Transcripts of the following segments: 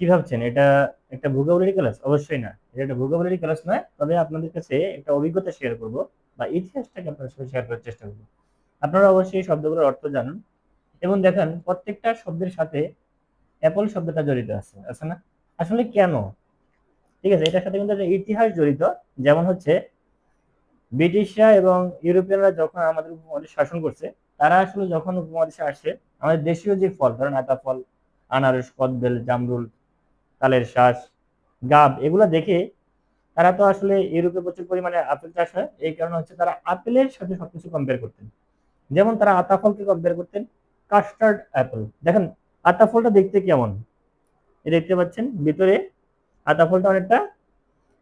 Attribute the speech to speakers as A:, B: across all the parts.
A: কি ভাবছেন এটা একটা ভোকাবুলারি ক্লাস? অবশ্যই না, এটা একটা ভোকাবুলারি ক্লাস নয়। তবে আপনাদের কাছে একটা অভিজ্ঞতা শেয়ার করব বা ইতিহাসটাকে আপনার সাথে শেয়ার করার চেষ্টা করব। আপনারা অবশ্যই শব্দগুলোর অর্থ জানুন এবং দেখেন প্রত্যেকটা শব্দের সাথে অ্যাপল শব্দটা জড়িত আছে, আছে না? আসলে কেন? ঠিক আছে, এটার সাথে কিন্তু একটা ইতিহাস জড়িত। যেমন হচ্ছে ব্রিটিশরা এবং ইউরোপিয়ানরা যখন আমাদের উপমহাদেশে শাসন করছে, তারা আসলে যখন উপমহাদেশে আসে, আমাদের দেশীয় যে ফল, ধরেন আতা ফল, আনারস, কদবেল, জামরুল, তালের শ্বাস, গাব, এগুলা দেখে তারা তো আসলে ইউরোপে প্রচুর পরিমাণে আপেল চাষ হয়, এই কারণে হচ্ছে তারা আপেলের সাথে সবকিছু কম্পেয়ার করতেন। যেমন তারা আতা ফলকে কম্পেয়ার করতেন কাস্টার্ড অ্যাপেল। দেখেন আতা ফলটা দেখতে কেমন, এই দেখতে পাচ্ছেন ভিতরে আতা ফলটা অনেকটা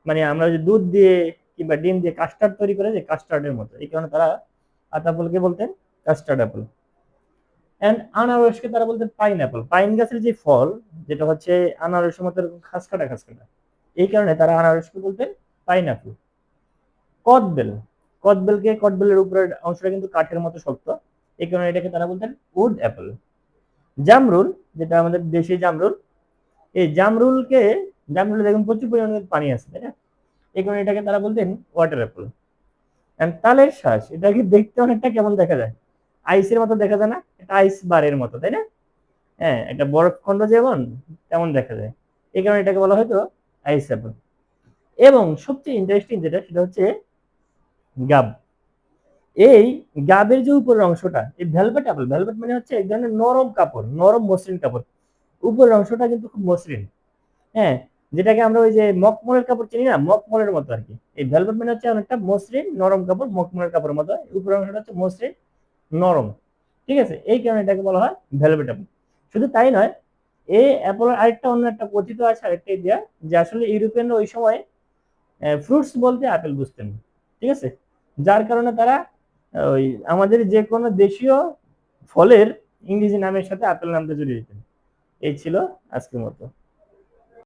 A: মানে আমরা যে দুধ দিয়ে কিংবা ডিম দিয়ে কাস্টার্ড তৈরি করে যে কাস্টার্ডের মতো, এই কারণে তারা আতা ফলকে বলতেন কাস্টার্ড অ্যাপেল। এন্ড আনারসকে তারা বলতেন পাইন অ্যাপল। পাইন গাছের যে ফল, যেটা হচ্ছে আনারসের মতো এরকম খাসকাটা খাসকাটা, এই কারণে তারা আনারসকে বলতেন পাইন অ্যাপল। কদবেল, কদবেলের উপরের অংশটা কিন্তু কাঠের মতো শক্ত, এই কারণে এটাকে তারা বলতেন উড অ্যাপল। জামরুল, যেটা আমাদের দেশি জামরুল, এই জামরুলে দেখুন প্রচুর পরিমাণে পানি আছে, তাই না? এই কারণে এটাকে তারা বলতেন ওয়াটার অ্যাপল। এন্ড তালের শ্বাস, এটা কি দেখতে অনেকটা কেমন দেখা যায়? আইসের মতো দেখা যায় না? এটা আইস বারের মতো, তাই না? হ্যাঁ, একটা বরফ খন্ড যেমন তেমন দেখা যায়, এই কারণে এটাকে বলা হয়তো আইস অ্যাপল। এবং সবচেয়ে ইন্টারেস্টিং যেটা, সেটা হচ্ছে গাব। এই গাবের যে উপরের অংশটা, এই ভেলভেট অ্যাপল, ভেলভেট মানে হচ্ছে এক ধরনের নরম কাপড়, নরম মসৃণ কাপড়। উপরের অংশটা কিন্তু খুব মসৃণ। হ্যাঁ, যেটাকে আমরা ওই যে মকমলের কাপড় চিনি না, মকমলের মতো আর কি। এই ভেলভেট মানে হচ্ছে অনেকটা মসৃণ নরম কাপড়, মকমলের কাপড়ের মতো। উপরের অংশটা হচ্ছে মসৃণ নরম। ঠিক আছে, এই কারণে এটাকে বলা হয় ভেলভেট অ্যাপল। শুধু তাই নয়, এই অ্যাপলের আরেকটা অন্য একটা কথিত আছে, আরেকটা ইতিহাস, যে আসলে ইউরোপিয়ানরা ওই সময় ফ্রুটস বলতে আপেল বুঝতেন। ঠিক আছে, যার কারণে তারা ওই আমাদের যে কোনো দেশীয় ফলের ইংরেজি নামের সাথে আপেল নামটা জড়িয়ে দিতেন। এই ছিল আজকের মতো।